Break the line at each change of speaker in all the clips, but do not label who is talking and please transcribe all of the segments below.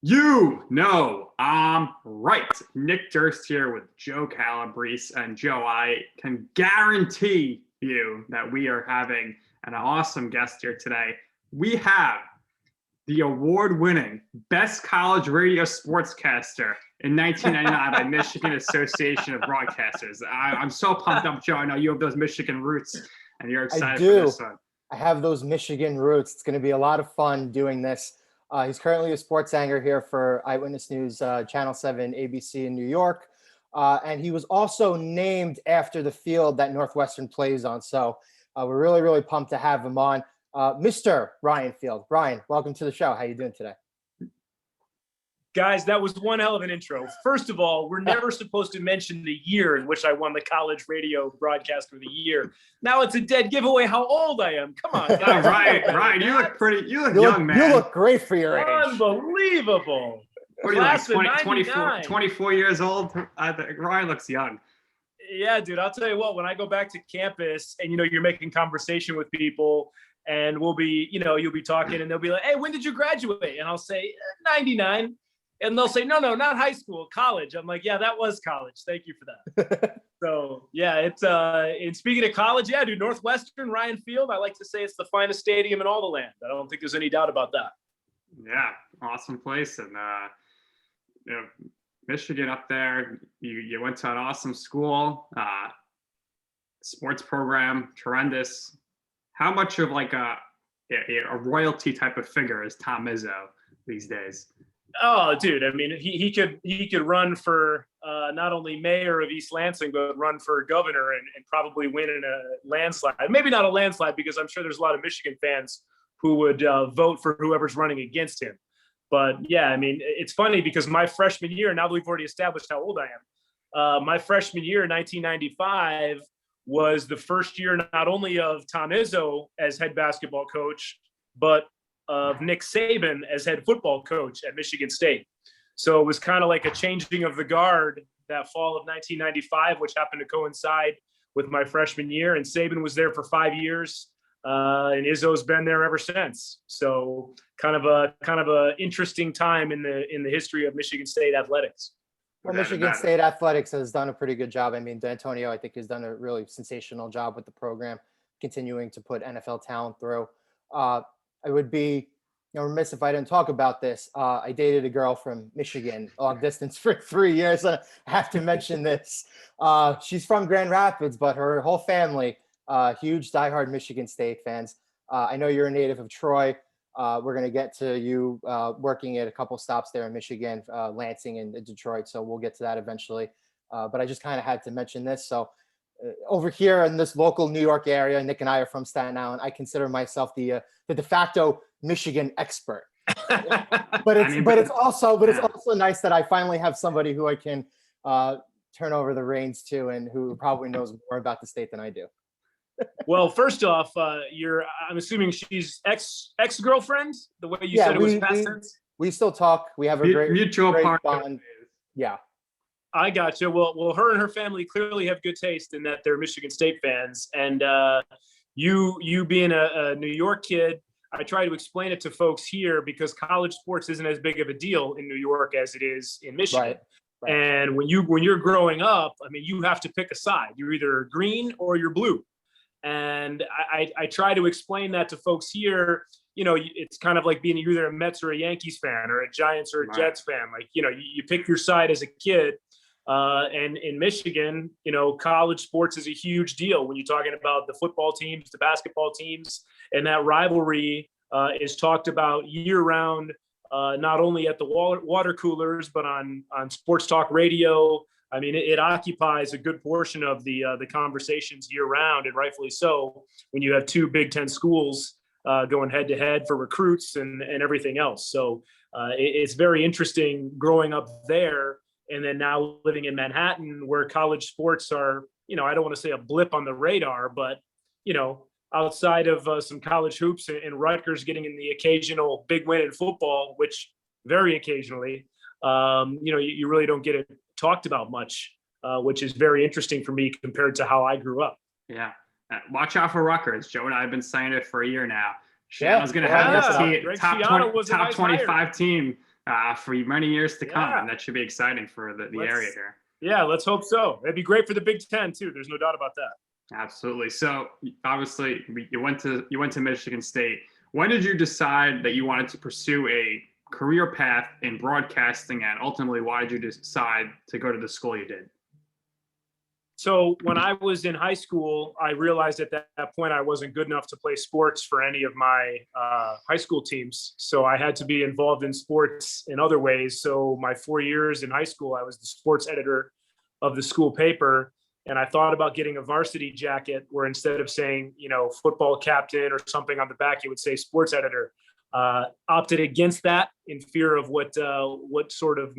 You know, I'm right. Nick Durst here with Joe Calabrese. And Joe, I can guarantee you that we are having an awesome guest here today. We have the award-winning Best College Radio Sportscaster in 1999 by Michigan Association of Broadcasters. I'm so pumped up, Joe. I know you have those Michigan roots, and you're excited for this one.
I have those Michigan roots. It's going to be a lot of fun doing this. He's currently a sports anchor here for Eyewitness News, Channel 7, ABC in New York. And he was also named after the field that Northwestern plays on. So we're really, really pumped to have him on. Mr. Ryan Field. Ryan, welcome to the show. How you doing today?
Guys, that was one hell of an intro. First of all, we're never supposed to mention the year in which I won the college radio broadcaster of the year. Now it's a dead giveaway how old I am. Come on, guys.
Ryan, you look young, man.
You look great for your age.
Unbelievable.
What are you like, 24 years old? Ryan looks young.
Yeah, dude, I'll tell you what, when I go back to campus and, you're making conversation with people and we'll be, you'll be talking and they'll be like, hey, when did you graduate? And I'll say 99. And they'll say, no, not high school, college. I'm like, yeah, that was college. Thank you for that. So, yeah, it's and speaking of college, yeah, dude, Northwestern, Ryan Field, I like to say it's the finest stadium in all the land. I don't think there's any doubt about that.
Yeah, awesome place. And, Michigan up there, you went to an awesome school, sports program, tremendous. How much of like a royalty type of figure is Tom Izzo these days?
Oh, dude! I mean, he could run for not only mayor of East Lansing, but run for governor and probably win in a landslide. Maybe not a landslide because I'm sure there's a lot of Michigan fans who would vote for whoever's running against him. But yeah, I mean, it's funny because my freshman year, now that we've already established how old I am, my freshman year, 1995, was the first year not only of Tom Izzo as head basketball coach, but of Nick Saban as head football coach at Michigan State. So it was kind of like a changing of the guard that fall of 1995, which happened to coincide with my freshman year. And Saban was there for 5 years, and Izzo's been there ever since. So kind of a interesting time in the history of Michigan State athletics.
Well, Michigan State athletics has done a pretty good job. I mean, D'Antonio, I think, has done a really sensational job with the program, continuing to put NFL talent through. I would be remiss if I didn't talk about this. I dated a girl from Michigan, long distance for 3 years. I have to mention this. She's from Grand Rapids, but her whole family, huge diehard Michigan State fans. I know you're a native of Troy. We're going to get to you working at a couple stops there in Michigan, Lansing and Detroit. So we'll get to that eventually. But I just kind of had to mention this. So over here in this local New York area, Nick and I are from Staten Island. I consider myself the de facto Michigan expert. but it's also nice that I finally have somebody who I can turn over the reins to and who probably knows more about the state than I do.
Well, first off, I'm assuming she's ex-girlfriend, the way you said it was past tense.
We still talk. We have a great mutual bond. Yeah.
I gotcha. Well, her and her family clearly have good taste in that they're Michigan State fans. And you being a New York kid, I try to explain it to folks here because college sports isn't as big of a deal in New York as it is in Michigan. Right. And when you're growing up, I mean, you have to pick a side. You're either green or you're blue. And I try to explain that to folks here. It's kind of like being either a Mets or a Yankees fan or a Giants or a Jets fan. Like, you pick your side as a kid. And in Michigan, college sports is a huge deal when you're talking about the football teams, the basketball teams, and that rivalry is talked about year round, not only at the water coolers, but on sports talk radio. I mean, it occupies a good portion of the conversations year round, and rightfully so, when you have two Big Ten schools going head to head for recruits and everything else. So it's very interesting growing up there. And then now living in Manhattan, where college sports are, I don't want to say a blip on the radar, but, outside of some college hoops and Rutgers getting in the occasional big win in football, which very occasionally, you really don't get it talked about much, which is very interesting for me compared to how I grew up.
Yeah. Watch out for Rutgers. Joe and I have been saying it for a year now. Shiano's going to have this team, top 25 team for many years to come.
Yeah.
And that should be exciting for the area here.
Yeah, let's hope so. It'd be great for the Big Ten too. There's no doubt about that.
Absolutely. So obviously you went to Michigan State. When did you decide that you wanted to pursue a career path in broadcasting, and ultimately why did you decide to go to the school you did?
So when I was in high school, I realized at that point I wasn't good enough to play sports for any of my high school teams. So I had to be involved in sports in other ways. So my 4 years in high school, I was the sports editor of the school paper. And I thought about getting a varsity jacket where instead of saying, football captain or something on the back, it would say sports editor. Opted against that in fear of what sort of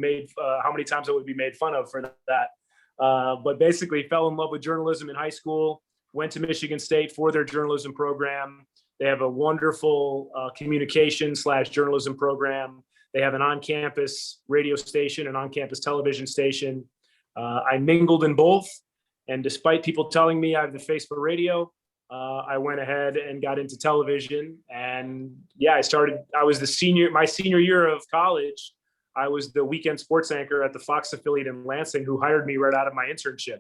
how many times I would be made fun of for that. But basically fell in love with journalism in high school, went to Michigan State for their journalism program. They have a wonderful communication/journalism program. They have an on-campus radio station, an on-campus television station. I mingled in both. And despite people telling me I have the face for radio, I went ahead and got into television. And yeah, I was my senior year of college. I was the weekend sports anchor at the Fox affiliate in Lansing, who hired me right out of my internship.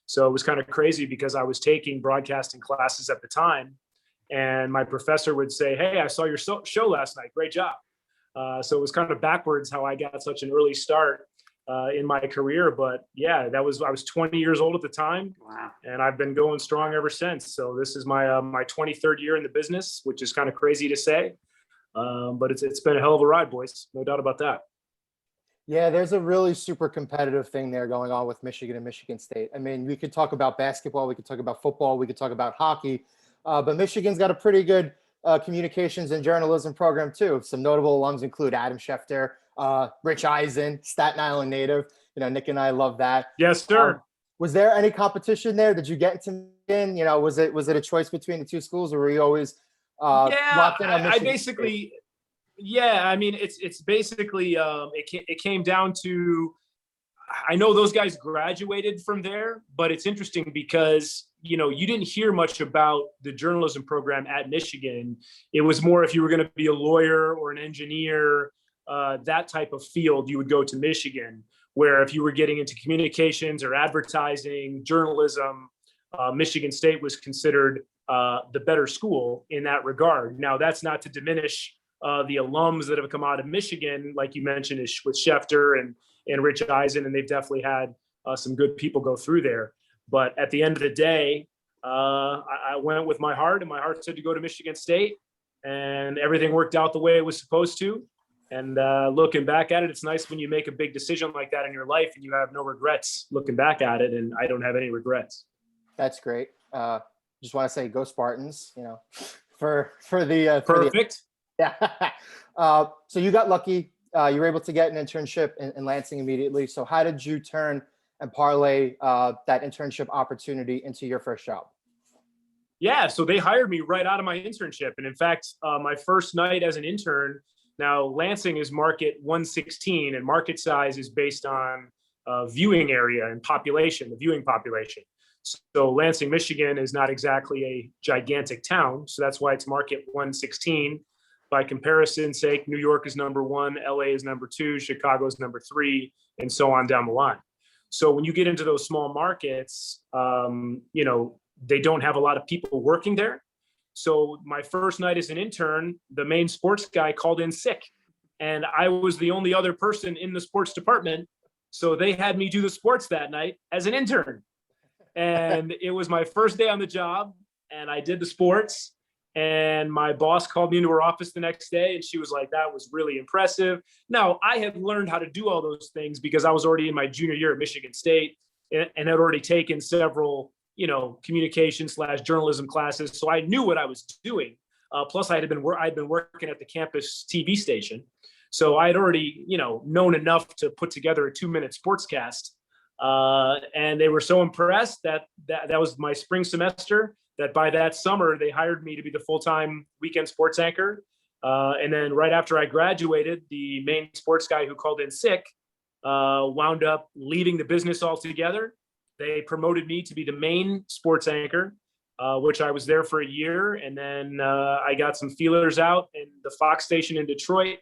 So it was kind of crazy because I was taking broadcasting classes at the time. And my professor would say, "Hey, I saw your show last night. Great job." So it was kind of backwards how I got such an early start in my career. But yeah, I was 20 years old at the time.
Wow.
And I've been going strong ever since. So this is my 23rd year in the business, which is kind of crazy to say. But it's been a hell of a ride, boys. No doubt about that.
Yeah, there's a really super competitive thing there going on with Michigan and Michigan State. I mean, we could talk about basketball, we could talk about football, we could talk about hockey, but Michigan's got a pretty good communications and journalism program too. Some notable alums include Adam Schefter, Rich Eisen, Staten Island native. Nick and I love that.
Yes, sir.
Was there any competition there? Did you get into Michigan? Was it a choice between the two schools, or were you always locked in on Michigan?
I basically. Yeah, I mean, it's basically it came down to, I know those guys graduated from there, but it's interesting because you didn't hear much about the journalism program at Michigan. It was more if you were going to be a lawyer or an engineer, that type of field, you would go to Michigan. Where if you were getting into communications or advertising, journalism, Michigan State was considered the better school in that regard. Now, that's not to diminish the alums that have come out of Michigan, like you mentioned, is with Schefter and Rich Eisen, and they've definitely had some good people go through there. But at the end of the day, I went with my heart, and my heart said to go to Michigan State, and everything worked out the way it was supposed to. And looking back at it, it's nice when you make a big decision like that in your life and you have no regrets looking back at it, and I don't have any regrets.
That's great. Just want to say, go Spartans! For the
perfect.
Yeah. So you got lucky. You were able to get an internship in Lansing immediately. So how did you turn and parlay that internship opportunity into your first job?
Yeah, so they hired me right out of my internship. And in fact, my first night as an intern, now Lansing is market 116, and market size is based on viewing area and population, the viewing population. So Lansing, Michigan is not exactly a gigantic town. So that's why it's market 116. By comparison's sake, New York is number 1, LA is number 2, Chicago is number 3, and so on down the line. So when you get into those small markets, they don't have a lot of people working there. So my first night as an intern, the main sports guy called in sick, and I was the only other person in the sports department. So they had me do the sports that night as an intern. And it was my first day on the job, and I did the sports. And my boss called me into her office the next day, and she was like, "That was really impressive." Now, I had learned how to do all those things because I was already in my junior year at Michigan State and had already taken several, communication/journalism classes. So I knew what I was doing. Plus, I'd been working at the campus TV station. So I had already, known enough to put together a 2-minute sportscast. And they were so impressed that was my spring semester, that by that summer, they hired me to be the full-time weekend sports anchor. And then right after I graduated, the main sports guy who called in sick wound up leaving the business altogether. They promoted me to be the main sports anchor, which I was there for a year. And then I got some feelers out in the Fox station in Detroit.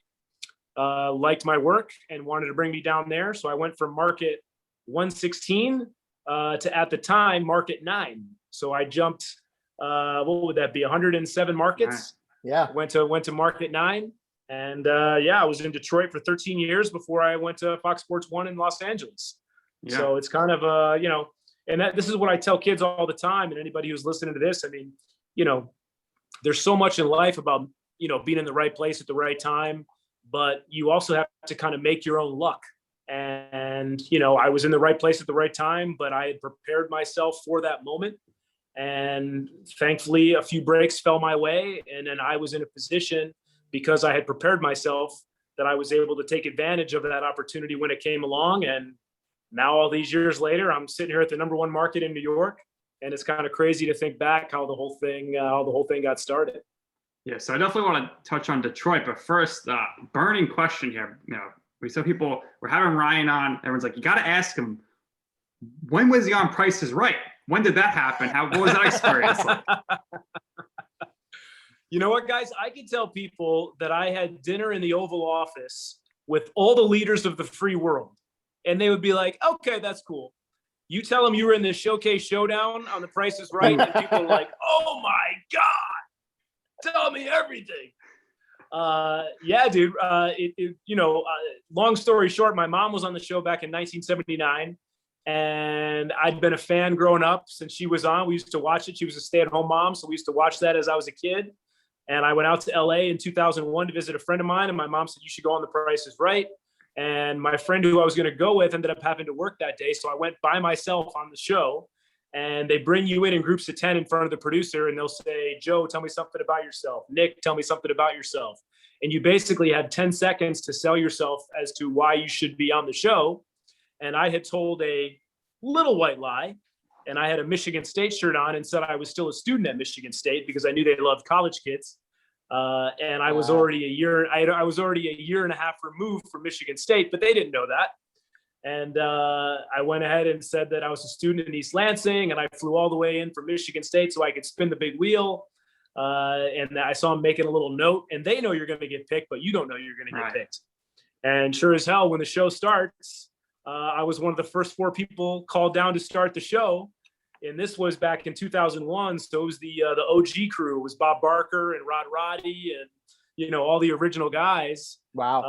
liked my work and wanted to bring me down there. So I went from market 116 to, at the time, market 9. So I jumped, what would that be, 107 markets?
Yeah.
Went to market 9. And I was in Detroit for 13 years before I went to Fox Sports 1 in Los Angeles. Yeah. So it's kind of, and this is what I tell kids all the time, and anybody who's listening to this. I mean, there's so much in life about, being in the right place at the right time, but you also have to kind of make your own luck. And, I was in the right place at the right time, but I had prepared myself for that moment. And thankfully, a few breaks fell my way. And then I was in a position, because I had prepared myself, that I was able to take advantage of that opportunity when it came along. And now, all these years later, I'm sitting here at the #1 market in New York, and it's kind of crazy to think back how the whole thing got started.
Yeah, so I definitely want to touch on Detroit, but first, burning question here. We saw people, we're having Ryan on. Everyone's like, you got to ask him, when was he on Price is Right? When did that happen? What was that experience like?
You know what, guys? I can tell people that I had dinner in the Oval Office with all the leaders of the free world, and they would be like, okay, that's cool. You tell them you were in the Showcase Showdown on The Price is Right, and people are like, oh my God, tell me everything. Yeah, dude. Long story short, my mom was on the show back in 1979, and I'd been a fan growing up since she was on. We used to watch it. She was a stay-at-home mom, so we used to watch that as I was a kid. And I went out to LA in 2001 to visit a friend of mine, and my mom said, you should go on The Price is Right. And my friend who I was going to go with ended up having to work that day. So I went by myself on the show, and they bring you in groups of 10 in front of the producer, and they'll say, Joe, tell me something about yourself. Nick, tell me something about yourself. And you basically had 10 seconds to sell yourself as to why you should be on the show. And I had told a little white lie, and I had a Michigan State shirt on and said I was still a student at Michigan State because I knew they loved college kids. And I was already I was already a year and a half removed from Michigan State, but they didn't know that. And I went ahead and said that I was a student in East Lansing, and I flew all the way in from Michigan State so I could spin the big wheel. And I saw him making a little note, and they know you're going to get picked, but you don't know you're going to get picked. And sure as hell, when the show starts, I was one of the first 4 people called down to start the show. And this was back in 2001. So it was the OG crew. It was Bob Barker and Rod Roddy and, all the original guys.
Wow.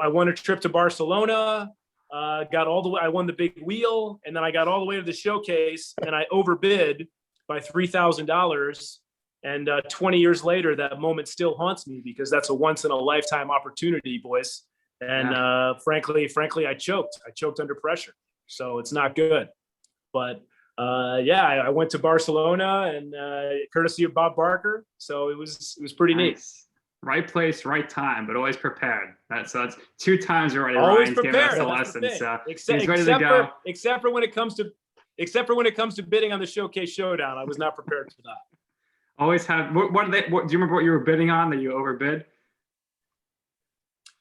I won a trip to Barcelona, I won the big wheel, and then I got all the way to the showcase, and I overbid by $3,000. And 20 years later, that moment still haunts me because that's a once in a lifetime opportunity, boys. And frankly, I choked under pressure. So it's not good. But I went to Barcelona and courtesy of Bob Barker. So it was pretty neat.
Right place, right time, but always prepared. That's 2 times already.
Always
Ryan's
prepared.
Giving us the lesson. So
he's ready to go. Except for when it comes to bidding on the Showcase Showdown, I was not prepared for that.
Always have. Do you remember what you were bidding on that you overbid?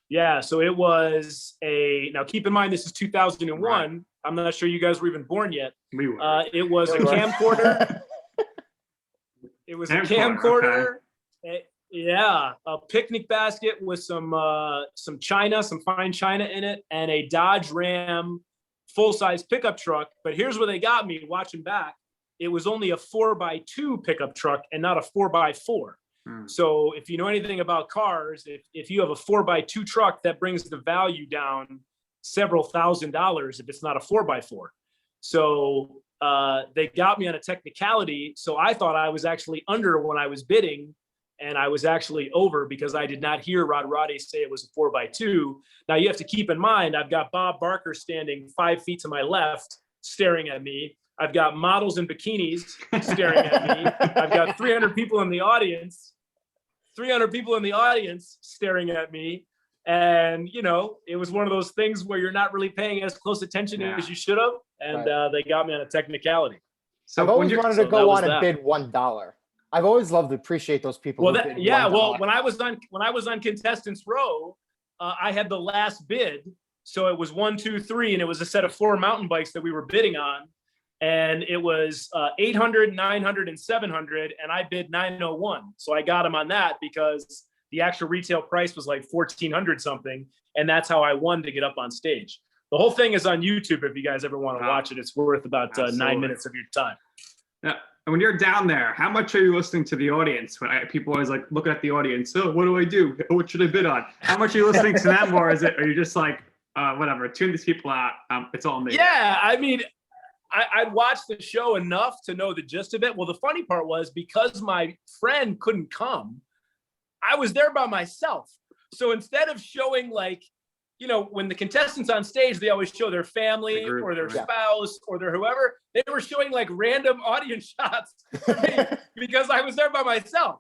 Yeah, so it was now keep in mind, this is 2001. Right. I'm not sure you guys were even born yet.
We were.
It was a camcorder. It was a camcorder. Okay. A picnic basket with some china, some fine china in it, and a Dodge Ram full-size pickup truck. But here's where they got me watching back. It was only a 4x2 pickup truck and not a 4x4. So if you know anything about cars, if you have a 4x2 truck, that brings the value down several $1,000s if it's not a 4x4. So they got me on a technicality. So I thought I was actually under when I was bidding, and I was actually over because I did not hear Rod Roddy say it was a 4x2. Now you have to keep in mind, I've got Bob Barker standing 5 feet to my left, staring at me. I've got models in bikinis staring at me. I've got 300 people in the audience staring at me. And, it was one of those things where you're not really paying as close attention as you should have. And they got me on a technicality.
So I've always wanted to go on and bid $1. I've always loved to appreciate those people.
Well, when I was on Contestants Row, I had the last bid. So it was 1, 2, 3, and it was a set of 4 mountain bikes that we were bidding on. And it was 800, 900, and 700, and I bid 901. So I got him on that because The actual retail price was like $1,400 something. And that's how I won to get up on stage. The whole thing is on YouTube. If you guys ever want to watch it, it's worth about 9 minutes of your time.
Yeah. And when you're down there, how much are you listening to the audience? When people always like looking at the audience, oh, what do I do? What should I bid on? How much are you listening to them, or are you just like, whatever, tune these people out? It's all me.
Yeah, I mean, I'd watched the show enough to know the gist of it. Well, the funny part was because my friend couldn't come, I was there by myself. So instead of showing like, when the contestants on stage, they always show their family or their spouse or their whoever. They were showing like random audience shots for me because I was there by myself.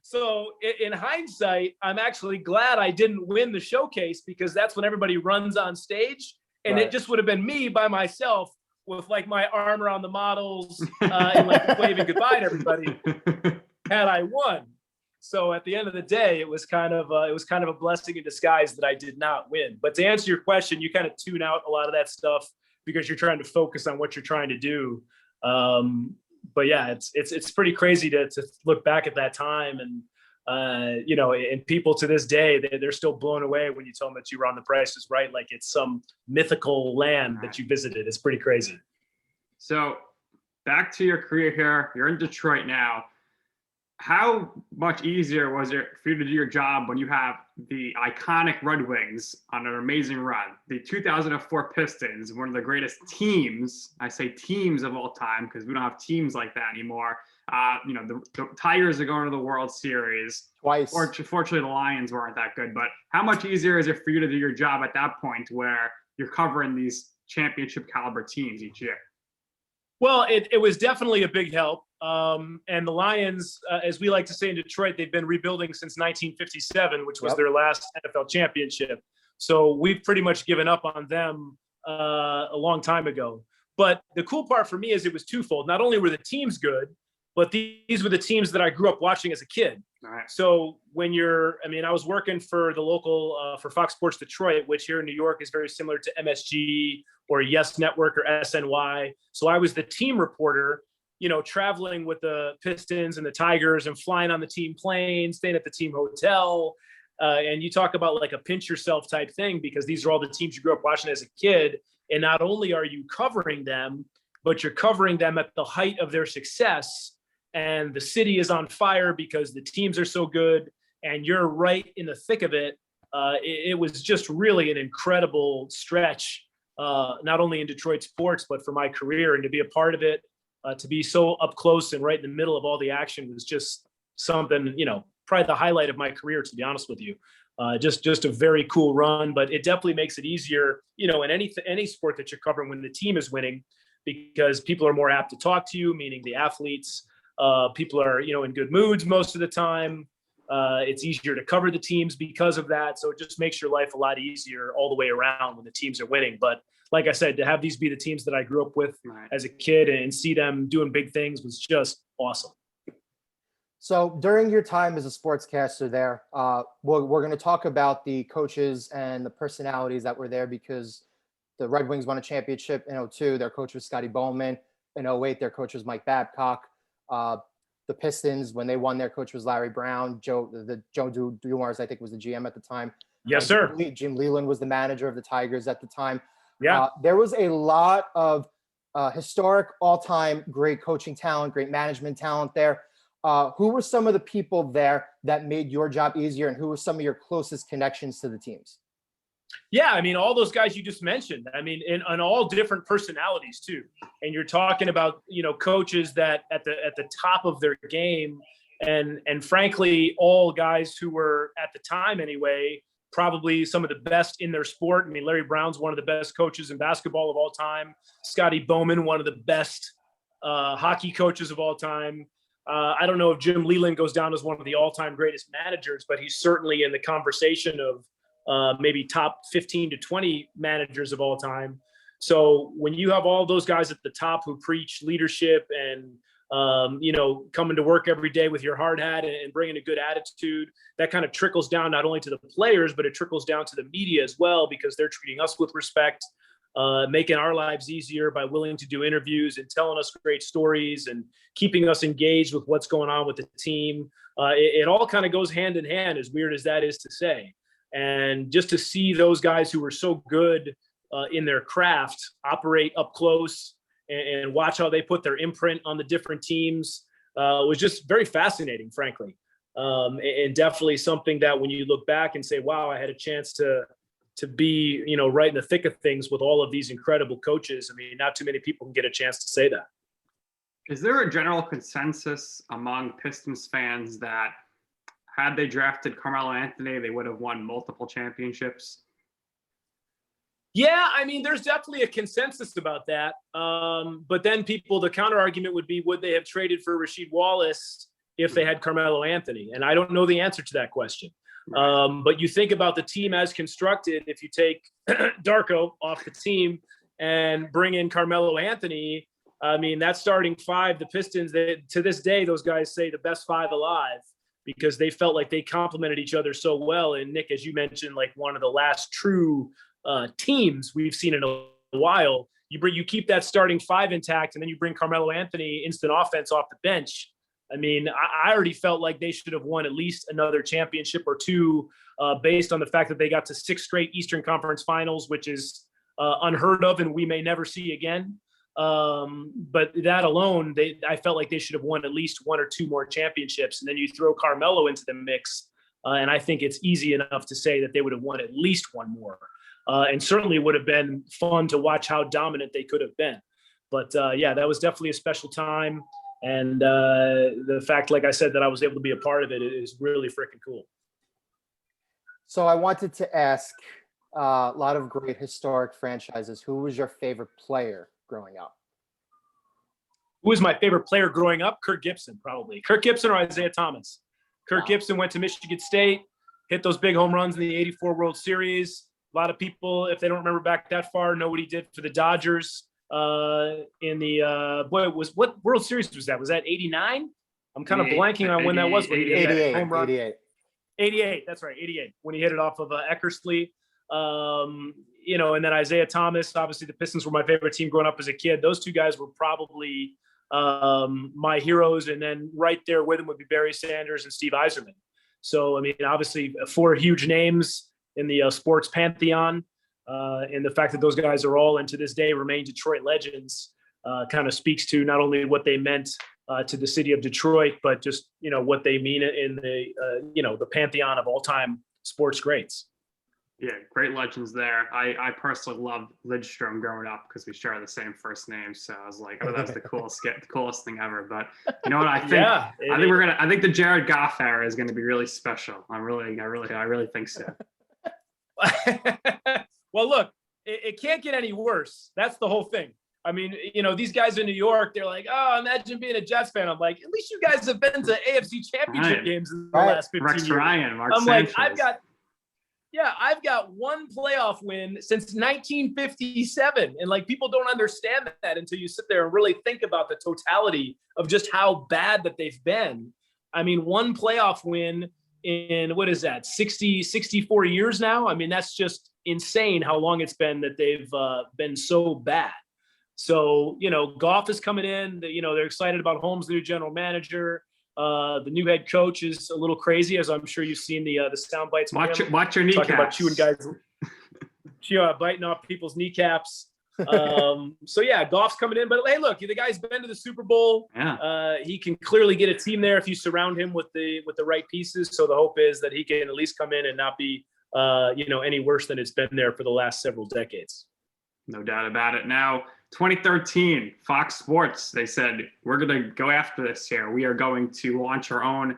So in hindsight, I'm actually glad I didn't win the showcase because that's when everybody runs on stage. And it just would have been me by myself with like my arm around the models and like waving goodbye to everybody had I won. So at the end of the day, it was kind of a blessing in disguise that I did not win. But to answer your question, you kind of tune out a lot of that stuff because you're trying to focus on what you're trying to do. But yeah, it's pretty crazy to look back at that time, and and people to this day they're still blown away when you tell them that you were on The Price is Right, like it's some mythical land that you visited. It's pretty crazy.
So back to your career here, you're in Detroit now. How much easier was it for you to do your job when you have the iconic Red Wings on an amazing run? The 2004 Pistons, one of the greatest teams, I say teams of all time because we don't have teams like that anymore. The Tigers are going to the World Series.
Twice.
Fortunately, the Lions weren't that good. But how much easier is it for you to do your job at that point where you're covering these championship caliber teams each year?
Well, it was definitely a big help. And the Lions, as we like to say in Detroit, they've been rebuilding since 1957, which was their last NFL championship. So we've pretty much given up on them a long time ago. But the cool part for me is it was twofold. Not only were the teams good, but these were the teams that I grew up watching as a kid.
All right.
So I was working for the local, for Fox Sports Detroit, which here in New York is very similar to MSG or Yes Network or SNY. So I was the team reporter, traveling with the Pistons and the Tigers and flying on the team plane, staying at the team hotel. And you talk about like a pinch yourself type thing, because these are all the teams you grew up watching as a kid. And not only are you covering them, but you're covering them at the height of their success. And the city is on fire because the teams are so good and you're right in the thick of it. It was just really an incredible stretch, not only in Detroit sports, but for my career, and to be a part of it, to be so up close and right in the middle of all the action was just something, probably the highlight of my career, to be honest with you. Just a very cool run, but it definitely makes it easier, in any sport that you're covering when the team is winning, because people are more apt to talk to you, meaning the athletes. People are, in good moods most of the time. It's easier to cover the teams because of that. So it just makes your life a lot easier all the way around when the teams are winning. But like I said, to have these be the teams that I grew up with as a kid and see them doing big things was just awesome.
So during your time as a sportscaster there, we're going to talk about the coaches and the personalities that were there, because the Red Wings won a championship in 2002. Their coach was Scotty Bowman. In 2008, their coach was Mike Babcock. The Pistons, when they won, their coach was Larry Brown. Joe Dumars, I think, was the GM at the time.
Yes, sir.
Jim Leland was the manager of the Tigers at the time.
Yeah.
There was a lot of historic, all-time great coaching talent, great management talent there. Who were some of the people there that made your job easier, and who were some of your closest connections to the teams?
Yeah, all those guys you just mentioned, in all different personalities too. And you're talking about, coaches that at the top of their game, and frankly, all guys who were at the time anyway, probably some of the best in their sport. Larry Brown's one of the best coaches in basketball of all time. Scotty Bowman, one of the best hockey coaches of all time. I don't know if Jim Leland goes down as one of the all-time greatest managers, but he's certainly in the conversation of maybe top 15 to 20 managers of all time. So when you have all those guys at the top who preach leadership and, coming to work every day with your hard hat and bringing a good attitude, that kind of trickles down not only to the players, but it trickles down to the media as well, because they're treating us with respect. making our lives easier by willing to do interviews and telling us great stories and keeping us engaged with what's going on with the team. It all kind of goes hand in hand, as weird as that is to say. And just to see those guys who were so good in their craft operate up close and watch how they put their imprint on the different teams was just very fascinating, frankly. And definitely something that when you look back and say, wow, I had a chance to be, right in the thick of things with all of these incredible coaches. I mean, not too many people can get a chance to say that.
Is there a general consensus among Pistons fans that had they drafted Carmelo Anthony, they would have won multiple championships?
Yeah, I mean, there's definitely a consensus about that. But then the counter argument would be, would they have traded for Rasheed Wallace if they had Carmelo Anthony? And I don't know the answer to that question. But you think about the team as constructed, if you take Darko off the team and bring in Carmelo Anthony, I mean, that starting five, the Pistons, to this day, those guys say the best five alive because they felt like they complemented each other so well. And Nick, as you mentioned, like one of the last true teams we've seen in a while, you keep that starting five intact and then you bring Carmelo Anthony, instant offense off the bench. I mean, I already felt like they should have won at least another championship or two based on the fact that they got to 6 straight Eastern Conference Finals, which is unheard of and we may never see again. But that alone, I felt like they should have won at least 1 or 2 more championships. And then you throw Carmelo into the mix, and I think it's easy enough to say that they would have won at least 1 more. And certainly would have been fun to watch how dominant they could have been. But yeah, that was definitely a special time. And the fact, like I said, that I was able to be a part of it is really freaking cool.
So I wanted to ask a lot of great historic franchises. Who was your favorite player growing up?
Who was my favorite player growing up? Kirk Gibson, probably. Kirk Gibson or Isaiah Thomas. Kirk Gibson went to Michigan State, hit those big home runs in the '84 World Series. A lot of people, if they don't remember back that far, know what he did for the Dodgers. In the what World Series was that? Was that '89? I'm kind of blanking on when that was.
88.
Home run.
88.
88. That's right. 88. When he hit it off of Eckersley. And then Isaiah Thomas. Obviously, the Pistons were my favorite team growing up as a kid. Those two guys were probably my heroes, and then right there with them would be Barry Sanders and Steve Yzerman. So I mean, obviously, 4 huge names in the sports pantheon. And the fact that those guys are all, and to this day, remain Detroit legends kind of speaks to not only what they meant to the city of Detroit, but just, what they mean in the pantheon of all-time sports greats.
Yeah, great legends there. I personally loved Lidstrom growing up because we share the same first name. So I was like, oh, that's the coolest thing ever. But you know what? I think I think the Jared Goff era is going to be really special. I really think so.
Well, look, it can't get any worse. That's the whole thing. I mean, these guys in New York, they're like, oh, imagine being a Jets fan. I'm like, at least you guys have been to AFC championship games in the last 15
Rex
years.
Ryan, Mark
I'm
Sanchez.
like, I've got 1 playoff win since 1957. And like, people don't understand that until you sit there and really think about the totality of just how bad that they've been. I mean, 1 playoff win in, what is that, 64 years now? I mean, that's just insane how long it's been that they've been so bad. So, Goff is coming in, they're excited about Holmes, the new general manager. The new head coach is a little crazy, as I'm sure you've seen the sound bites.
Watch your kneecaps.
Talking about chewing guys, biting off people's kneecaps. So yeah, Goff's coming in, but hey, look, the guy's been to the Super Bowl.
Yeah.
He can clearly get a team there if you surround him with the right pieces. So the hope is that he can at least come in and not be, any worse than it's been there for the last several decades.
No doubt about it. Now, 2013, Fox Sports, they said, we're going to go after this here. We are going to launch our own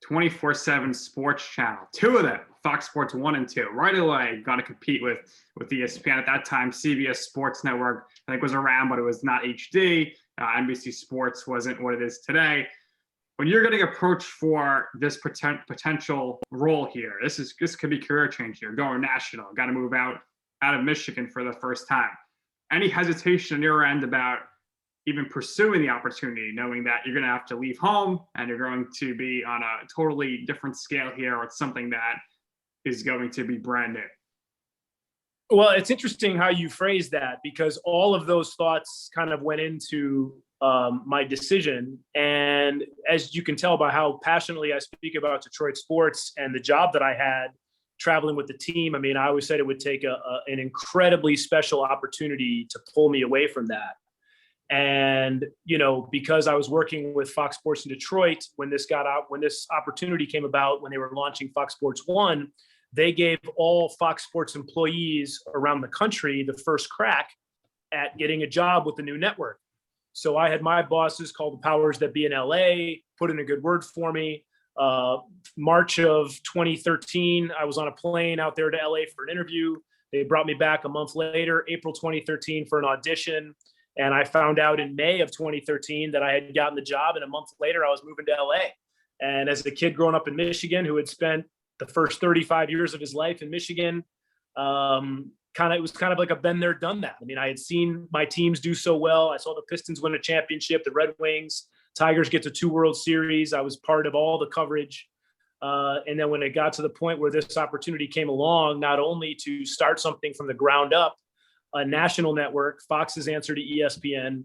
24/7 sports channel. 2 of them, Fox Sports 1 and 2. Right away, going to compete with ESPN. At that time, CBS Sports Network, I think, was around, but it was not HD. NBC Sports wasn't what it is today. When you're getting approached for this potential role here, this could be career change here. Going national, got to move out of Michigan for the first time. Any hesitation on your end about even pursuing the opportunity, knowing that you're going to have to leave home and you're going to be on a totally different scale here, or it's something that is going to be brand new?
Well, it's interesting how you phrase that, because all of those thoughts kind of went into my decision. And as you can tell by how passionately I speak about Detroit sports and the job that I had traveling with the team, I mean, I always said it would take an incredibly special opportunity to pull me away from that. And, because I was working with Fox Sports in Detroit, when this opportunity came about, when they were launching Fox Sports 1, they gave all Fox Sports employees around the country the first crack at getting a job with the new network. So I had my bosses call the powers that be in LA, put in a good word for me. March of 2013, I was on a plane out there to LA for an interview. They brought me back a month later, April 2013, for an audition. And I found out in May of 2013 that I had gotten the job. And a month later, I was moving to LA. And as a kid growing up in Michigan who had spent the first 35 years of his life in Michigan, it was kind of like a been there, done that. I mean, I had seen my teams do so well. I saw the Pistons win a championship, the Red Wings, Tigers get to 2 World Series. I was part of all the coverage. And then when it got to the point where this opportunity came along, not only to start something from the ground up, a national network, Fox's answer to ESPN,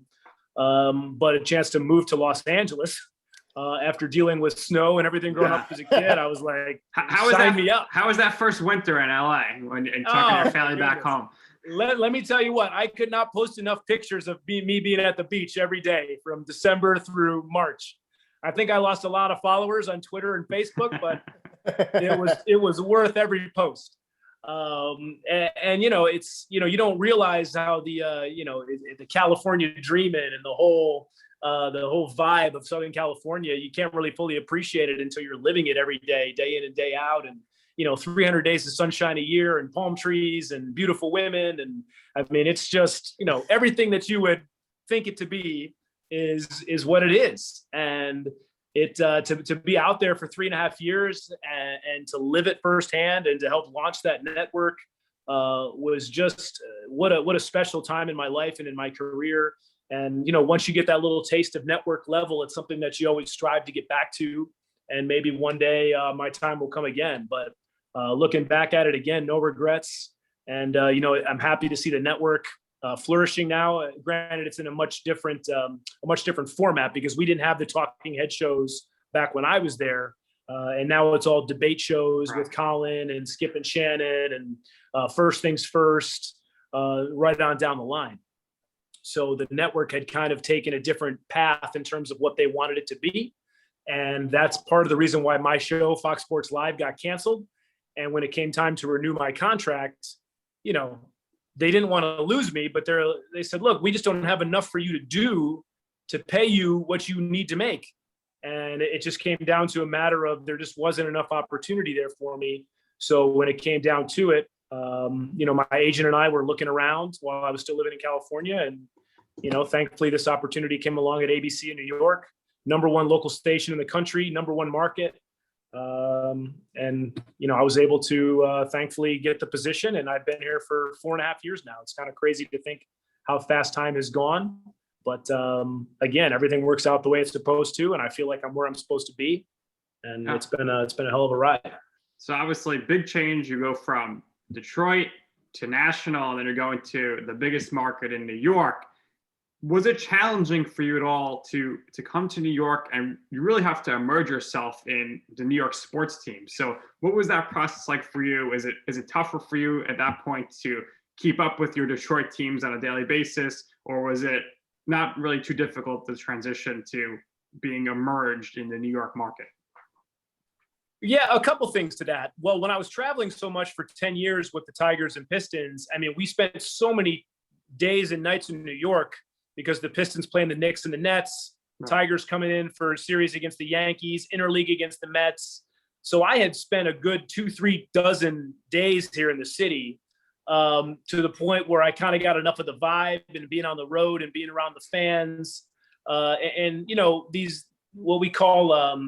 but a chance to move to Los Angeles, after dealing with snow and everything growing up as a kid, I was like, sign me up.
How was that first winter in LA and talking to your family back home?
Let me tell you what, I could not post enough pictures of me being at the beach every day from December through March. I think I lost a lot of followers on Twitter and Facebook, but it was worth every post. It's, you don't realize how the California dreaming and the whole vibe of Southern California, you can't really fully appreciate it until you're living it every day, day in and day out. And, 300 days of sunshine a year and palm trees and beautiful women. And I mean, it's just, everything that you would think it to be is what it is. And it, to be out there for 3.5 years and to live it firsthand and to help launch that network, was just what a special time in my life and in my career. And, once you get that little taste of network level, it's something that you always strive to get back to. And maybe one day my time will come again. But looking back at it again, no regrets. And, I'm happy to see the network flourishing now. Granted, it's in a much different format, because we didn't have the talking head shows back when I was there. And now it's all debate shows with Colin and Skip and Shannon and First Things First, right on down the line. So the network had kind of taken a different path in terms of what they wanted it to be. And that's part of the reason why my show, Fox Sports Live, got canceled. And when it came time to renew my contract, they didn't want to lose me, but they said, look, we just don't have enough for you to do to pay you what you need to make. And it just came down to a matter of there just wasn't enough opportunity there for me. So when it came down to it, my agent and I were looking around while I was still living in California. And, thankfully this opportunity came along at ABC in New York, #1 local station in the country, #1 market. I was able to thankfully get the position, and I've been here for 4.5 years now. It's kind of crazy to think how fast time has gone, but again, everything works out the way it's supposed to, and I feel like I'm where I'm supposed to be, and it's been a hell of a ride.
So obviously, big change. You go from Detroit to national, and then you're going to the biggest market in New York. Was it challenging for you at all to come to New York, and you really have to immerse yourself in the New York sports team? So what was that process like for you? Is it tougher for you at that point to keep up with your Detroit teams on a daily basis, or was it not really too difficult to transition to being immersed in the New York market?
Yeah, a couple things to that. Well, when I was traveling so much for 10 years with the Tigers and Pistons, I mean, we spent so many days and nights in New York, because the Pistons playing the Knicks and the Nets, the Tigers coming in for a series against the Yankees, interleague against the Mets. So I had spent a good 2-3 dozen days here in the city, to the point where I kind of got enough of the vibe and being on the road and being around the fans. These, what we call,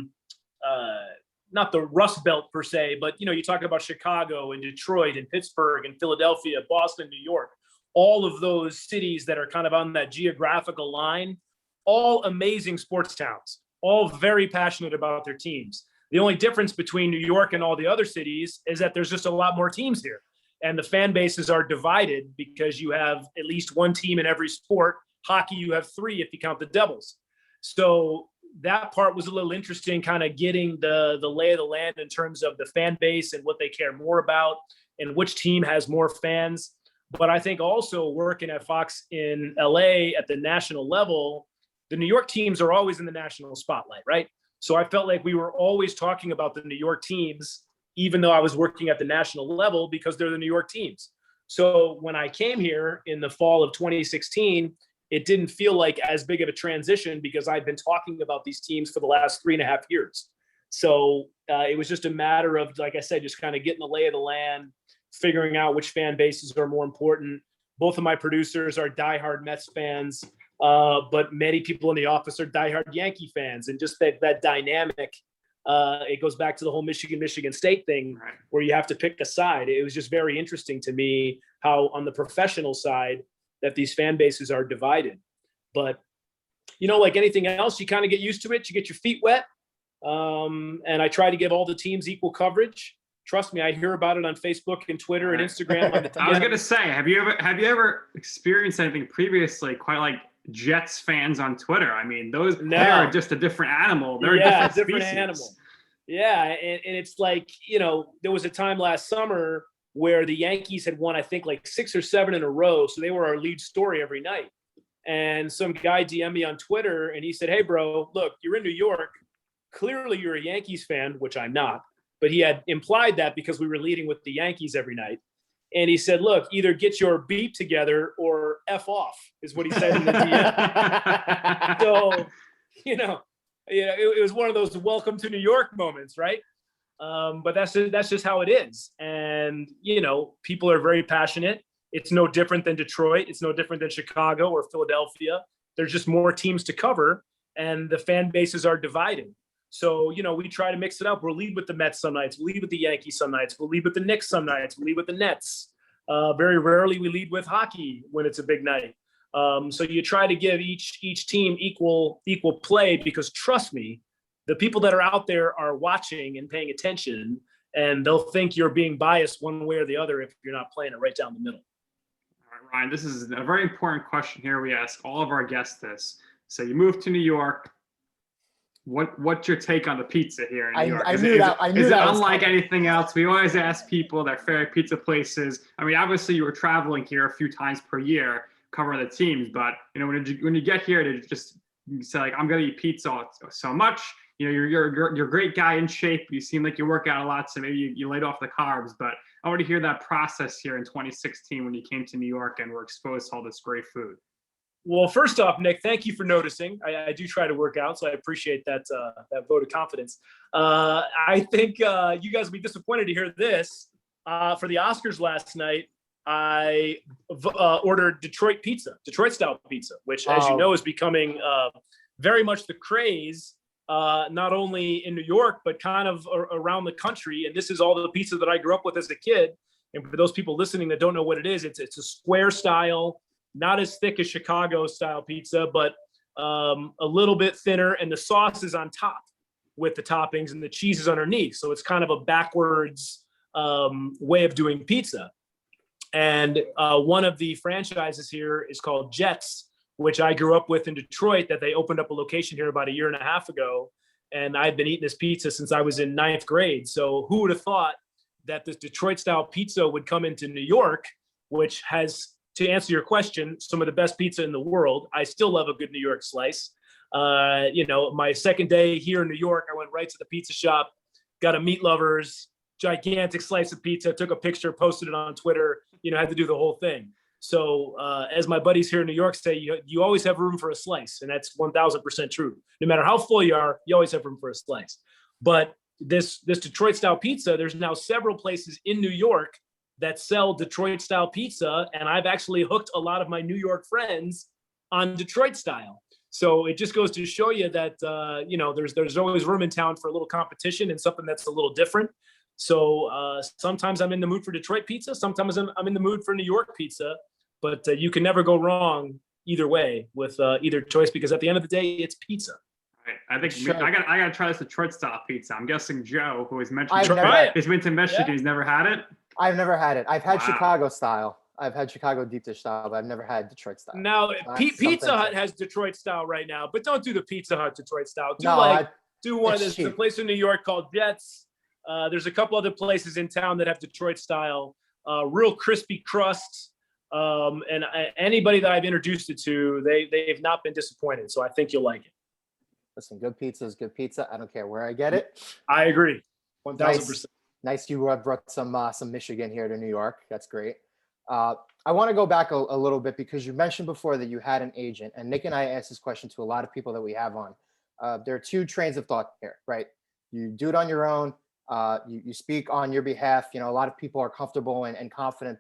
not the Rust Belt per se, but, you talk about Chicago and Detroit and Pittsburgh and Philadelphia, Boston, New York. All of those cities that are kind of on that geographical line, all amazing sports towns, all very passionate about their teams. The only difference between New York and all the other cities is that there's just a lot more teams here. and the fan bases are divided because you have at least one team in every sport. Hockey, you have three if you count the Devils. So that part was a little interesting, kind of getting the lay of the land in terms of the fan base and what they care more about and which team has more fans. But I think also working at Fox in LA at the national level, the New York teams are always in the national spotlight, right? So I felt like we were always talking about the New York teams, even though I was working at the national level, because they're the New York teams. So when I came here in the fall of 2016, it didn't feel like as big of a transition because I'd been talking about these teams for the last 3.5 years. So it was just a matter of, like I said, just kind of getting the lay of the land, figuring out which fan bases are more important. Both of my producers are diehard Mets fans, but many people in the office are diehard Yankee fans. And just that dynamic, it goes back to the whole Michigan State thing, right, where you have to pick a side. It was just very interesting to me how on the professional side that these fan bases are divided. But, you know, like anything else, you kind of get used to it. You get your feet wet. And I try to give all the teams equal coverage. Trust me, I hear about it on Facebook and Twitter and Instagram.
I was gonna say, have you ever experienced anything previously quite like Jets fans on Twitter? I mean, they're just a different animal. They're a different animal.
Yeah, and it's like, you know, there was a time last summer where the Yankees had won, I think, like 6 or 7 in a row. So they were our lead story every night. And some guy DM'd me on Twitter and he said, "Hey, bro, look, you're in New York. Clearly you're a Yankees fan," which I'm not. But he had implied that because we were leading with the Yankees every night. And he said, "Look, either get your beat together or F off," is what he said in the DM. So, you know, it was one of those welcome to New York moments, right? But that's just how it is. And, you know, people are very passionate. It's no different than Detroit. It's no different than Chicago or Philadelphia. There's just more teams to cover, and the fan bases are divided. So, you know, we try to mix it up. We'll lead with the Mets some nights. We'll lead with the Yankees some nights. We'll lead with the Knicks some nights. We'll lead with the Nets. Very rarely we lead with hockey when it's a big night. So you try to give each team equal play, because trust me, the people that are out there are watching and paying attention, and they'll think you're being biased one way or the other if you're not playing it right down the middle.
All right, Ryan, this is a very important question here. We ask all of our guests this. So you moved to New York. What's your take on the pizza here in New York?
I knew that.
Is it unlike anything else? We always ask people their favorite pizza places. I mean, obviously you were traveling here a few times per year covering the teams, but you know, when you get here to just say like, I'm gonna eat pizza so much. You know, you're a great guy, in shape. You seem like you work out a lot, so maybe you laid off the carbs. But I want to hear that process here in 2016 when you came to New York and were exposed to all this great food.
Well, first off, Nick, thank you for noticing. I do try to work out, so I appreciate that vote of confidence. I think you guys will be disappointed to hear this. For the Oscars last night, I ordered Detroit style pizza, which, as you know, is becoming very much the craze, not only in New York, but kind of around the country. And this is all the pizza that I grew up with as a kid. And for those people listening that don't know what it is, it's a square style, not as thick as Chicago style pizza, but a little bit thinner, and the sauce is on top with the toppings and the cheese is underneath. So it's kind of a backwards way of doing pizza. And one of the franchises here is called Jets, which I grew up with in Detroit, that they opened up a location here about 1.5 years ago. And I've been eating this pizza since I was in 9th grade. So who would have thought that this Detroit style pizza would come into New York, which has, to answer your question, some of the best pizza in the world. I still love a good New York slice. You know, my second day here in New York, I went right to the pizza shop, got a Meat Lovers, gigantic slice of pizza, took a picture, posted it on Twitter, you know, had to do the whole thing. So as my buddies here in New York say, you always have room for a slice. And that's 1000% true. No matter how full you are, you always have room for a slice. But this Detroit style pizza, there's now several places in New York that sell Detroit style pizza. And I've actually hooked a lot of my New York friends on Detroit style. So it just goes to show you that, you know, there's always room in town for a little competition and something that's a little different. So sometimes I'm in the mood for Detroit pizza. Sometimes I'm in the mood for New York pizza, but you can never go wrong either way with either choice, because at the end of the day, it's pizza.
Right. I think I got to try this Detroit style pizza. I'm guessing Joe, who has mentioned
I've never had it.
he's been to Michigan,
Yeah.
he's never had it.
I've never had it. I've had
Wow.
Chicago style. I've had Chicago deep dish style, but I've never had Detroit style.
Now,
That's
Pizza
something
Hut
to-
has Detroit style right now, but don't do the Pizza Hut Detroit style. Do
No,
do one.
it's
There's a
cheap.
place in New York called Jets. There's a couple other places in town that have Detroit style, real crispy crusts. And anybody that I've introduced it to, they've not been disappointed. So I think you'll like it.
Listen, good pizza is good pizza. I don't care where I get it.
I agree, 1000%.
Nice you brought some Michigan here to New York. That's great. I want to go back a little bit because you mentioned before that you had an agent, and Nick and I asked this question to a lot of people that we have on. There are two trains of thought here, right? You do it on your own. You speak on your behalf. You know, a lot of people are comfortable and confident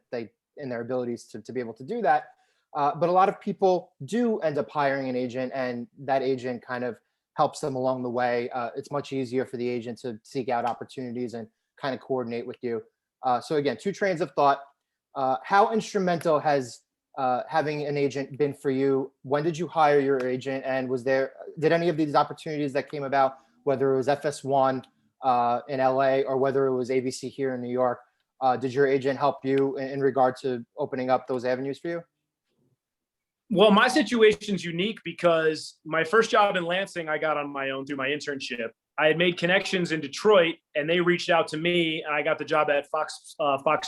in their abilities to be able to do that. But a lot of people do end up hiring an agent, and that agent kind of helps them along the way. It's much easier for the agent to seek out opportunities and kind of coordinate with you. So again, two trains of thought. How instrumental has having an agent been for you? When did you hire your agent? And did any of these opportunities that came about, whether it was FS1 in LA or whether it was ABC here in New York, did your agent help you in regard to opening up those avenues for you?
Well, my situation's unique because my first job in Lansing, I got on my own through my internship. I had made connections in Detroit, and they reached out to me, and I got the job at Fox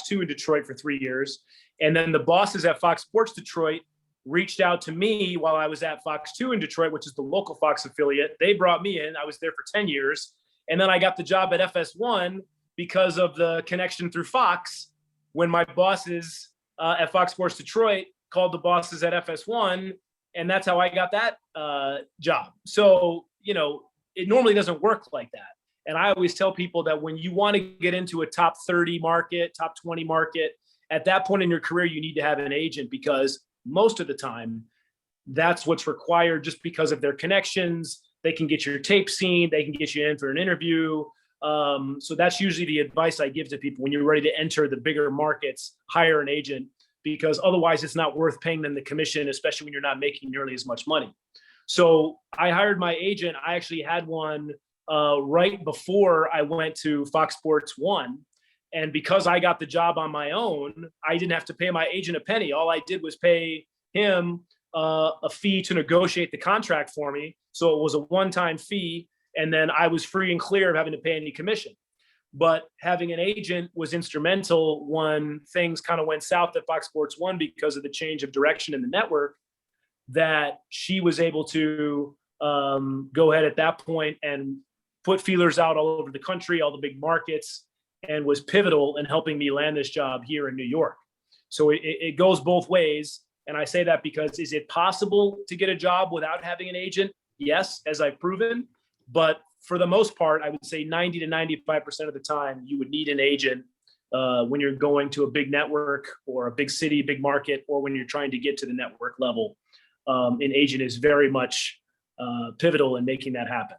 2 in Detroit for 3 years. And then the bosses at Fox Sports Detroit reached out to me while I was at Fox 2 in Detroit, which is the local Fox affiliate. They brought me in. I was there for 10 years. And then I got the job at FS1 because of the connection through Fox when my bosses at Fox Sports Detroit called the bosses at FS1, and that's how I got that job. So, you know, it normally doesn't work like that. And I always tell people that when you want to get into a top 30 market, top 20 market, at that point in your career, you need to have an agent because most of the time, that's what's required just because of their connections. They can get your tape seen, they can get you in for an interview. So that's usually the advice I give to people when you're ready to enter the bigger markets, hire an agent, because otherwise it's not worth paying them the commission, especially when you're not making nearly as much money. So I hired my agent. I actually had one right before I went to Fox Sports 1. And because I got the job on my own, I didn't have to pay my agent a penny. All I did was pay him a fee to negotiate the contract for me. So it was a one-time fee. And then I was free and clear of having to pay any commission. But having an agent was instrumental when things kind of went south at Fox Sports 1 because of the change of direction in the network, that she was able to go ahead at that point and put feelers out all over the country, all the big markets, and was pivotal in helping me land this job here in New York. So it goes both ways. And I say that because is it possible to get a job without having an agent? Yes, as I've proven. But for the most part, I would say 90 to 95% of the time, you would need an agent when you're going to a big network or a big city, big market, or when you're trying to get to the network level. An agent is very much pivotal in making that happen.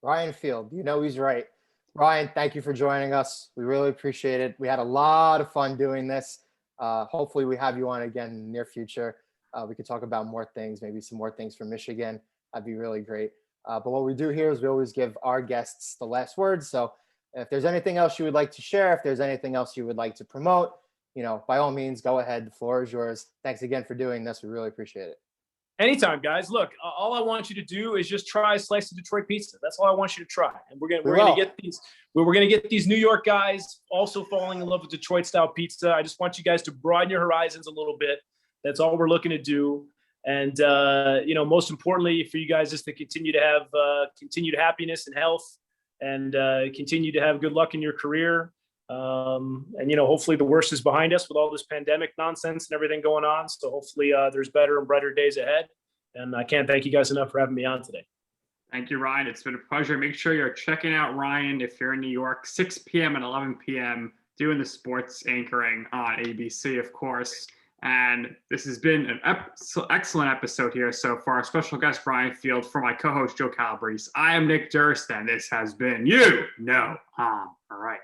Ryan Field, you know he's right. Ryan, thank you for joining us. We really appreciate it. We had a lot of fun doing this. Hopefully we have you on again in the near future. We could talk about more things, maybe some more things from Michigan. That'd be really great. But what we do here is we always give our guests the last word. So if there's anything else you would like to share, if there's anything else you would like to promote, you know, by all means, go ahead. The floor is yours. Thanks again for doing this. We really appreciate it.
Anytime, guys. Look, all I want you to do is just try a slice of Detroit pizza. That's all I want you to try. And we're gonna get these New York guys also falling in love with Detroit style pizza. I just want you guys to broaden your horizons a little bit. That's all we're looking to do. And you know, most importantly for you guys is to continue to have continued happiness and health, and continue to have good luck in your career. And, you know, hopefully the worst is behind us with all this pandemic nonsense and everything going on. So hopefully there's better and brighter days ahead. And I can't thank you guys enough for having me on today.
Thank you, Ryan. It's been a pleasure. Make sure you're checking out Ryan if you're in New York, 6 p.m. and 11 p.m., doing the sports anchoring on ABC, of course. And this has been an excellent episode here so far. Our special guest, Ryan Field, for my co-host, Joe Calabrese. I am Nick Durst, and this has been You Know I'm Right.